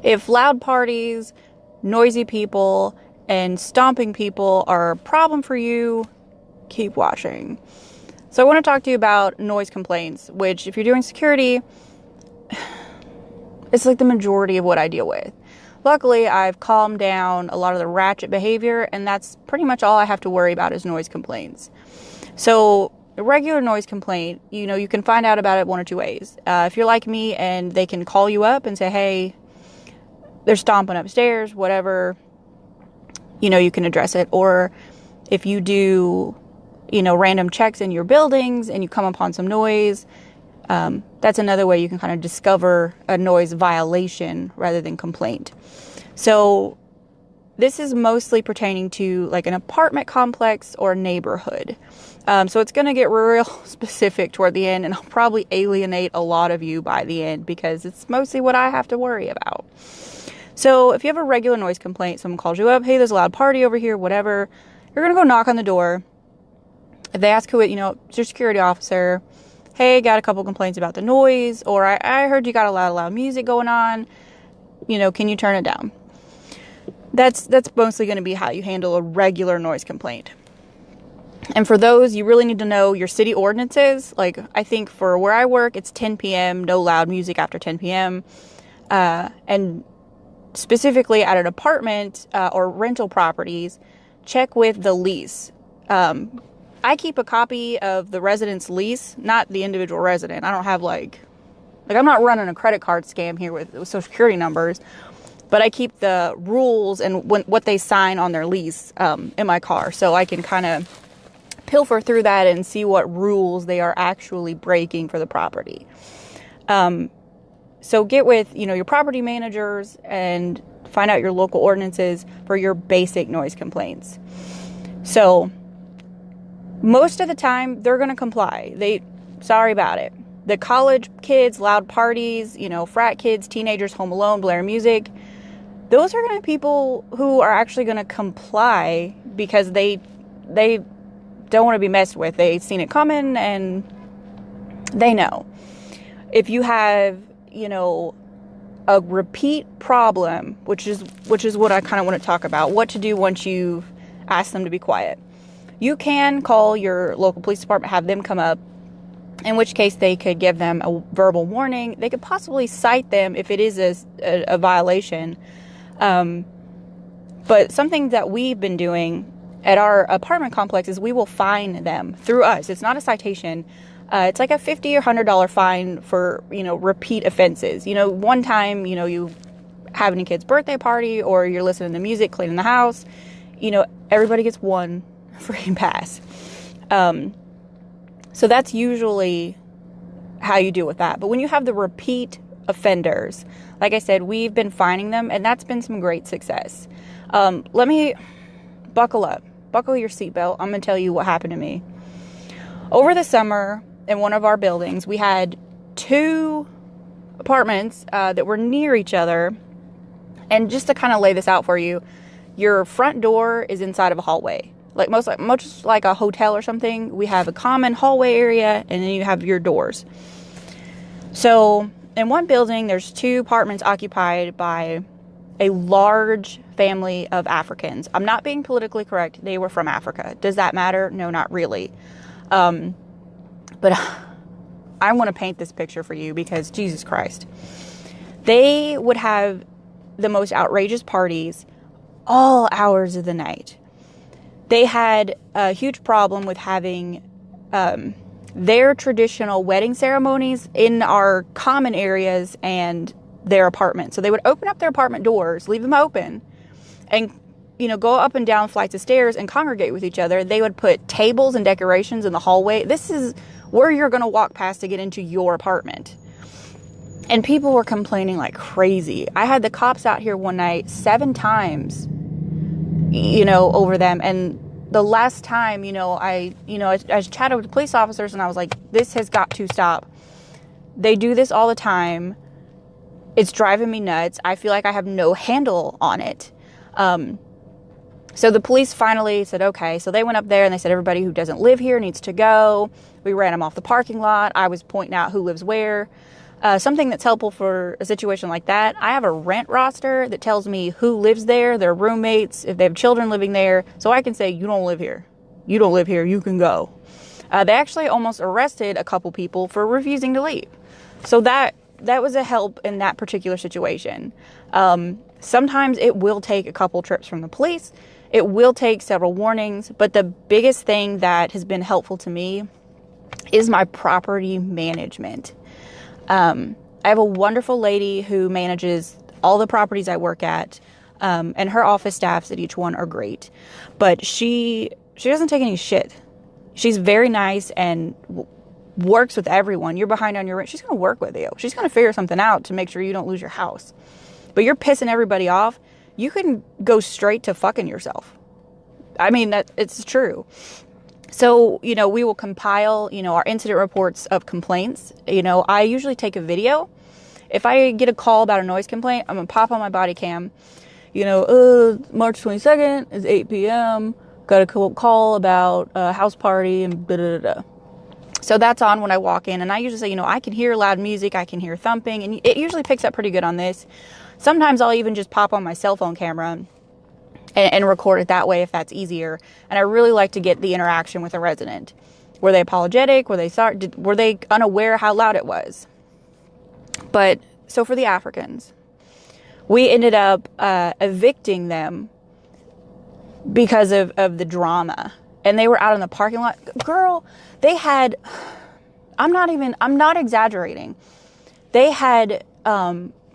If loud parties, noisy people, and stomping people are a problem for you, keep watching. So I want to talk to you about noise complaints, which if you're doing security, it's like the majority of what I deal with. Luckily, I've calmed down a lot of the ratchet behavior, and that's pretty much all I have to worry about is noise complaints. So a regular noise complaint, you can find out about it one or two ways. If you're like me and they can call you up and say, hey, they're stomping upstairs, whatever, you can address it. Or if you do, random checks in your buildings and you come upon some noise, that's another way you can kind of discover a noise violation rather than complaint. So this is mostly pertaining to like an apartment complex or neighborhood. So it's going to get real specific toward the end, and I'll probably alienate a lot of you by the end because it's mostly what I have to worry about. So if you have a regular noise complaint, someone calls you up, hey, there's a loud party over here, whatever, you're going to go knock on the door. If they ask who it's your security officer, hey, got a couple complaints about the noise, or I heard you got a lot of loud music going on, can you turn it down? That's mostly going to be how you handle a regular noise complaint. And for those, you really need to know your city ordinances. Like, I think for where I work, it's 10 p.m., no loud music after 10 p.m. And specifically at an apartment or rental properties, check with the lease. I keep a copy of the resident's lease, not the individual resident. I don't have I'm not running a credit card scam here with social security numbers, but I keep the rules and what they sign on their lease in my car, so I can kind of pilfer through that and see what rules they are actually breaking for the property. So get with, your property managers and find out your local ordinances for your basic noise complaints. So most of the time, they're going to comply. Sorry about it. The college kids, loud parties, frat kids, teenagers, home alone, blare music, those are going to be people who are actually going to comply because they don't want to be messed with. They've seen it coming and they know. If you have, a repeat problem, which is what I kind of want to talk about, what to do once you've asked them to be quiet. You can call your local police department, have them come up, in which case they could give them a verbal warning. They could possibly cite them if it is a violation. But something that we've been doing at our apartment complex is we will fine them through us. It's not a citation. It's like a $50 or $100 fine for, repeat offenses. One time, you having a kid's birthday party or you're listening to music, cleaning the house, everybody gets one free pass. So that's usually how you deal with that. But when you have the repeat offenders, like I said, we've been fining them, and that's been some great success. Let me buckle up. Buckle your seatbelt. I'm going to tell you what happened to me. Over the summer, in one of our buildings, we had two apartments that were near each other. And just to kind of lay this out for you, your front door is inside of a hallway. Much like a hotel or something, we have a common hallway area, and then you have your doors. So in one building, there's two apartments occupied by a large family of Africans. I'm not being politically correct. They were from Africa. Does that matter? No, not really. But I want to paint this picture for you because Jesus Christ. They would have the most outrageous parties all hours of the night. They had a huge problem with having their traditional wedding ceremonies in our common areas and their apartment. So they would open up their apartment doors, leave them open, and go up and down flights of stairs and congregate with each other. They would put tables and decorations in the hallway. This is where you're going to walk past to get into your apartment. And people were complaining like crazy. I had the cops out here one night 7 times, over them. And the last time, I chatted with the police officers and I was like, this has got to stop. They do this all the time. It's driving me nuts. I feel like I have no handle on it. So the police finally said, okay. So they went up there and they said, everybody who doesn't live here needs to go. We ran them off the parking lot. I was pointing out who lives where. Something that's helpful for a situation like that, I have a rent roster that tells me who lives there, their roommates, if they have children living there, so I can say, you don't live here. You don't live here, you can go. They actually almost arrested a couple people for refusing to leave. So that was a help in that particular situation. Sometimes it will take a couple trips from the police. It will take several warnings, but the biggest thing that has been helpful to me is my property management. I have a wonderful lady who manages all the properties I work at, and her office staffs at each one are great. But she doesn't take any shit. She's very nice and works with everyone. You're behind on your rent. She's going to work with you. She's going to figure something out to make sure you don't lose your house. But you're pissing everybody off. You can go straight to fucking yourself. I mean, it's true. So, we will compile, our incident reports of complaints. I usually take a video. If I get a call about a noise complaint, I'm going to pop on my body cam. March 22nd is 8 p.m. Got a call about a house party and da-da-da-da. So that's on when I walk in. And I usually say, I can hear loud music. I can hear thumping. And it usually picks up pretty good on this. Sometimes I'll even just pop on my cell phone camera and record it that way if that's easier. And I really like to get the interaction with a resident. Were they apologetic? Were they unaware how loud it was? But so for the Africans, we ended up evicting them because of the drama. And they were out in the parking lot. Girl, they had, I'm not exaggerating. They had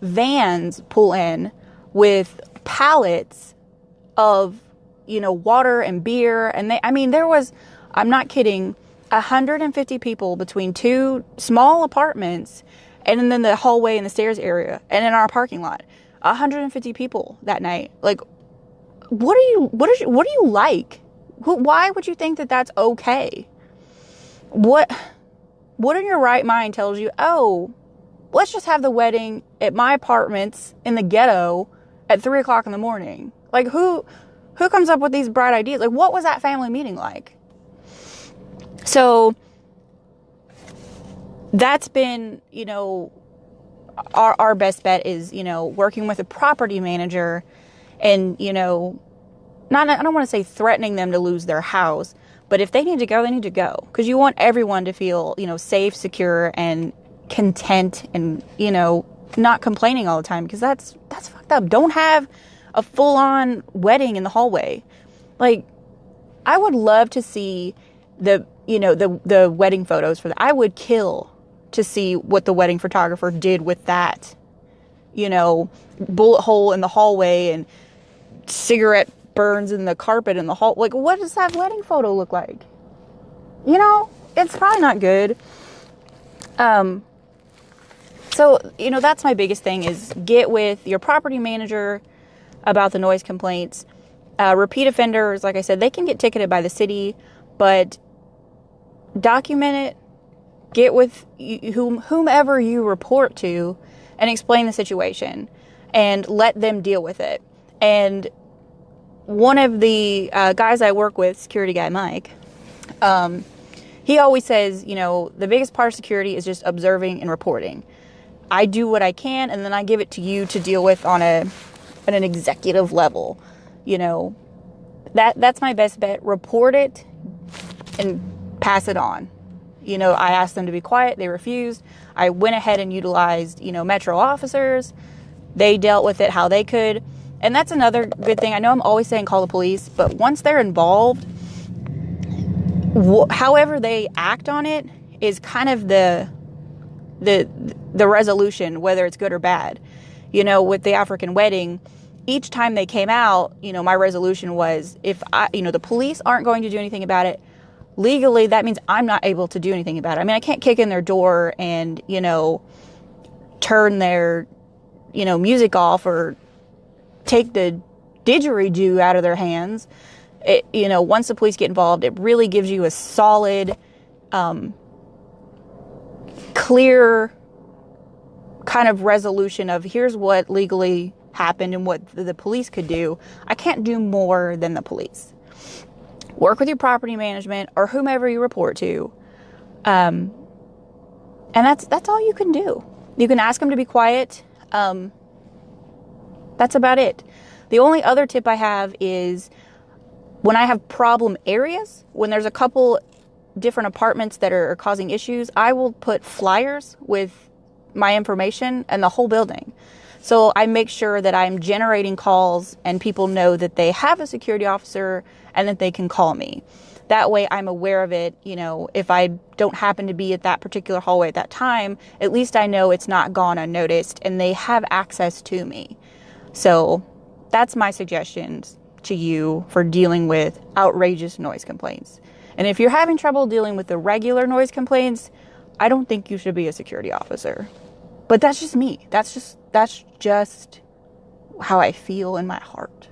vans pull in with pallets of, water and beer. And there was, I'm not kidding, 150 people between two small apartments and then the hallway and the stairs area and in our parking lot. 150 people that night. Like, what do you like? Why would you think that that's okay? What in your right mind tells you, oh, let's just have the wedding at my apartments in the ghetto at 3:00 in the morning? Like, who comes up with these bright ideas? Like, what was that family meeting like? So that's been, our best bet is, working with a property manager and, I don't want to say threatening them to lose their house, but if they need to go, they need to go. Because you want everyone to feel, safe, secure, and content and, not complaining all the time. Because that's fucked up. Don't have a full-on wedding in the hallway. Like, I would love to see the wedding photos for that. I would kill to see what the wedding photographer did with that, bullet hole in the hallway and cigarette burns in the carpet in the hall. Like, what does that wedding photo look like? It's probably not good. So, that's my biggest thing is get with your property manager about the noise complaints. Repeat offenders, like I said, they can get ticketed by the city, but document it. Get with whomever you report to and explain the situation and let them deal with it. And one of the guys I work with, security guy Mike, he always says, the biggest part of security is just observing and reporting. I do what I can, and then I give it to you to deal with on an executive level. That's my best bet. Report it and pass it on. I asked them to be quiet. They refused. I went ahead and utilized, Metro officers. They dealt with it how they could. And that's another good thing. I know I'm always saying call the police, but once they're involved, however they act on it is kind of the resolution, whether it's good or bad. With the African wedding, each time they came out, my resolution was if the police aren't going to do anything about it, legally, that means I'm not able to do anything about it. I can't kick in their door and, turn their, music off or take the didgeridoo out of their hands. Once the police get involved, it really gives you a solid, clear kind of resolution of here's what legally happened and what the police could do. I can't do more than the police. Work with your property management or whomever you report to. And that's all you can do. You can ask them to be quiet. That's about it. The only other tip I have is when I have problem areas, when there's a couple different apartments that are causing issues, I will put flyers with my information and the whole building. So I make sure that I'm generating calls and people know that they have a security officer and that they can call me. That way I'm aware of it. You know, if I don't happen to be at that particular hallway at that time, at least I know it's not gone unnoticed and they have access to me. So that's my suggestions to you for dealing with outrageous noise complaints. And if you're having trouble dealing with the regular noise complaints, I don't think you should be a security officer. But that's just me. That's just how I feel in my heart.